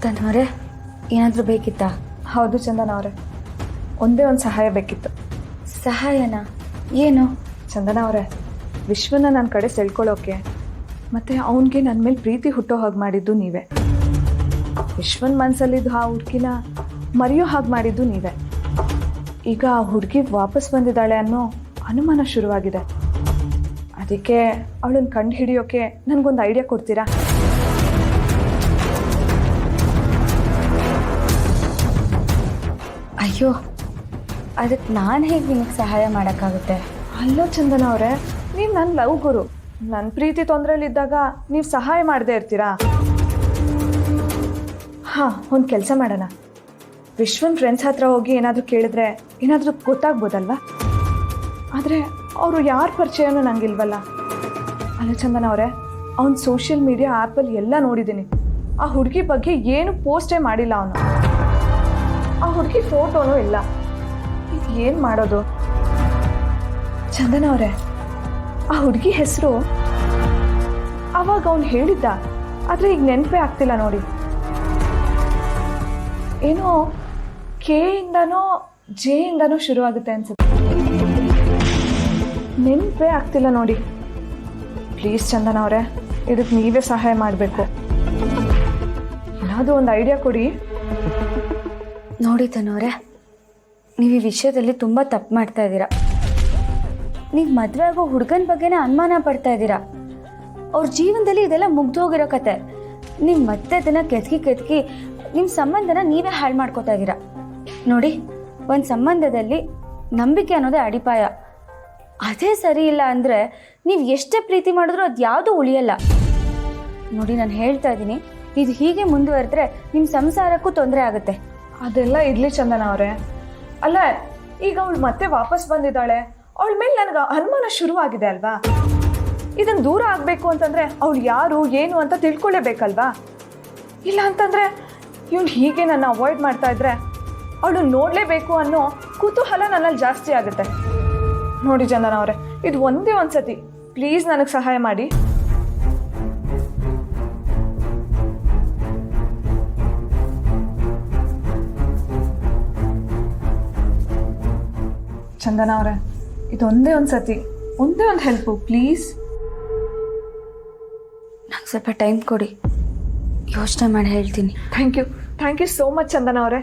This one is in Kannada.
ತನ್ನವರೇ, ಏನಾದರೂ ಬೇಕಿತ್ತಾ? ಹೌದು ಚಂದನ ಅವರೇ, ಒಂದೇ ಒಂದು ಸಹಾಯ ಬೇಕಿತ್ತು. ಸಹಾಯನಾ? ಏನು? ಚಂದನ ಅವರೇ, ವಿಶ್ವನ ನನ್ನ ಕಡೆ ಸೆಳ್ಕೊಳ್ಳೋಕೆ ಮತ್ತು ಅವನಿಗೆ ನನ್ನ ಮೇಲೆ ಪ್ರೀತಿ ಹುಟ್ಟೋ ಹಾಗೆ ಮಾಡಿದ್ದು ನೀವೇ. ವಿಶ್ವನ ಮನಸ್ಸಲ್ಲಿದ್ದು ಆ ಹುಡುಗಿನ ಮರೆಯೋ ಹಾಗೆ ಮಾಡಿದ್ದು ನೀವೇ. ಈಗ ಆ ಹುಡುಗಿ ವಾಪಸ್ ಬಂದಿದ್ದಾಳೆ ಅನ್ನೋ ಅನುಮಾನ ಶುರುವಾಗಿದೆ. ಅದಕ್ಕೆ ಅವಳನ್ನು ಕಂಡು ಹಿಡಿಯೋಕೆ ನನಗೊಂದು ಐಡಿಯಾ ಕೊಡ್ತೀರಾ? ಅಯ್ಯೋ, ಅದಕ್ಕೆ ನಾನು ಹೇಗೆ ನಿಮಗೆ ಸಹಾಯ ಮಾಡೋಕ್ಕಾಗುತ್ತೆ? ಅಲ್ಲೋ ಚಂದನ ಅವರೇ, ನೀವು ನನ್ನ ಲವ್ ಗುರು. ನನ್ನ ಪ್ರೀತಿ ತೊಂದರೆಯಲ್ಲಿದ್ದಾಗ ನೀವು ಸಹಾಯ ಮಾಡದೇ ಇರ್ತೀರಾ? ಹಾಂ, ಒಂದು ಕೆಲಸ ಮಾಡೋಣ. ವಿಶ್ವನ್ ಫ್ರೆಂಡ್ಸ್ ಹತ್ರ ಹೋಗಿ ಏನಾದರೂ ಕೇಳಿದ್ರೆ ಏನಾದರೂ ಗೊತ್ತಾಗ್ಬೋದಲ್ವಾ? ಆದರೆ ಅವರು ಯಾರ ಪರಿಚಯನೂ ನನಗಿಲ್ವಲ್ಲ. ಅಲ್ಲ ಚಂದನ ಅವರೇ, ಅವ್ನು ಸೋಷಿಯಲ್ ಮೀಡಿಯಾ ಆ್ಯಪಲ್ಲಿ ಎಲ್ಲ ನೋಡಿದ್ದೀನಿ. ಆ ಹುಡುಗಿ ಬಗ್ಗೆ ಏನು ಪೋಸ್ಟೇ ಮಾಡಿಲ್ಲ ಅವನು. ಆ ಹುಡುಗಿ ಫೋಟೋನೂ ಇಲ್ಲ. ಇದು ಏನು ಮಾಡೋದು? ಚಂದನ ಅವರೇ, ಆ ಹುಡುಗಿ ಹೆಸರು ಆವಾಗ ಅವನು ಹೇಳಿದ್ದ, ಆದರೆ ಈಗ ನೆನಪೇ ಆಗ್ತಿಲ್ಲ ನೋಡಿ. ಏನೋ ಕೆ ಇಂದನೋ ಜೆ ಇಂದನೋ ಶುರುವಾಗುತ್ತೆ ಅನ್ಸುತ್ತೆ. ನೆನಪೇ ಆಗ್ತಿಲ್ಲ ನೋಡಿ. ಪ್ಲೀಸ್ ಚಂದನ ಅವರೇ, ಇದಕ್ಕೆ ನೀವೇ ಸಹಾಯ ಮಾಡಬೇಕು. ಏನಾದರೂ ಒಂದು ಐಡಿಯಾ ಕೊಡಿ. ನೋಡಿ ತನ್ನವರೇ, ನೀವು ಈ ವಿಷಯದಲ್ಲಿ ತುಂಬ ತಪ್ಪು ಮಾಡ್ತಾ ಇದ್ದೀರಾ. ನೀವು ಮದುವೆ ಆಗೋ ಹುಡುಗನ ಬಗ್ಗೆನೇ ಅನುಮಾನ ಪಡ್ತಾ ಇದ್ದೀರಾ. ಅವ್ರ ಜೀವನದಲ್ಲಿ ಇದೆಲ್ಲ ಮುಗ್ದೋಗಿರೋ ಕತೆ. ನೀವು ಮತ್ತೆ ಅದನ್ನು ಕೆತ್ಕಿ ನಿಮ್ಮ ಸಂಬಂಧನ ನೀವೇ ಹಾಳು ಮಾಡ್ಕೋತಾ ಇದ್ದೀರಾ. ನೋಡಿ, ಒಂದು ಸಂಬಂಧದಲ್ಲಿ ನಂಬಿಕೆ ಅನ್ನೋದೇ ಅಡಿಪಾಯ. ಅದೇ ಸರಿ ಇಲ್ಲ ಅಂದರೆ ನೀವು ಎಷ್ಟೇ ಪ್ರೀತಿ ಮಾಡಿದ್ರೂ ಅದು ಯಾವುದೂ ಉಳಿಯಲ್ಲ. ನೋಡಿ, ನಾನು ಹೇಳ್ತಾ ಇದ್ದೀನಿ, ಇದು ಹೀಗೆ ಮುಂದುವರೆದ್ರೆ ನಿಮ್ಮ ಸಂಸಾರಕ್ಕೂ ತೊಂದರೆ ಆಗುತ್ತೆ. ಅದೆಲ್ಲ ಇರಲಿ ಚಂದನ ಅವರೇ. ಅಲ್ಲ, ಈಗ ಅವಳು ಮತ್ತೆ ವಾಪಸ್ ಬಂದಿದ್ದಾಳೆ. ಅವಳ ಮೇಲೆ ನನಗೆ ಅನುಮಾನ ಶುರುವಾಗಿದೆ ಅಲ್ವಾ? ಇದನ್ನು ದೂರ ಆಗಬೇಕು ಅಂತಂದರೆ ಅವಳು ಯಾರು ಏನು ಅಂತ ತಿಳ್ಕೊಳ್ಳೇಬೇಕಲ್ವಾ? ಇಲ್ಲ ಅಂತಂದರೆ ಇವಳು ಹೀಗೆ ನನ್ನ ಅವಾಯ್ಡ್ ಮಾಡ್ತಾ ಇದ್ರೆ ಅವಳು ನೋಡಲೇಬೇಕು ಅನ್ನೋ ಕುತೂಹಲ ನನ್ನಲ್ಲಿ ಜಾಸ್ತಿ ಆಗುತ್ತೆ. ನೋಡಿ ಚಂದನ ಅವರೇ, ಇದು ಒಂದೇ ಒಂದು ಸತಿ ಪ್ಲೀಸ್ ನನಗೆ ಸಹಾಯ ಮಾಡಿ. ಚಂದನ ಅವರೇ, ಇದೊಂದೇ ಒಂದು ಸತಿ, ಒಂದೇ ಒಂದು ಹೆಲ್ಪು ಪ್ಲೀಸ್. ನಂಗೆ ಸ್ವಲ್ಪ ಟೈಮ್ ಕೊಡಿ, ಯೋಚನೆ ಮಾಡಿ ಹೇಳ್ತೀನಿ. ಥ್ಯಾಂಕ್ ಯು ಸೋ ಮಚ್ ಚಂದನ ಅವರೇ.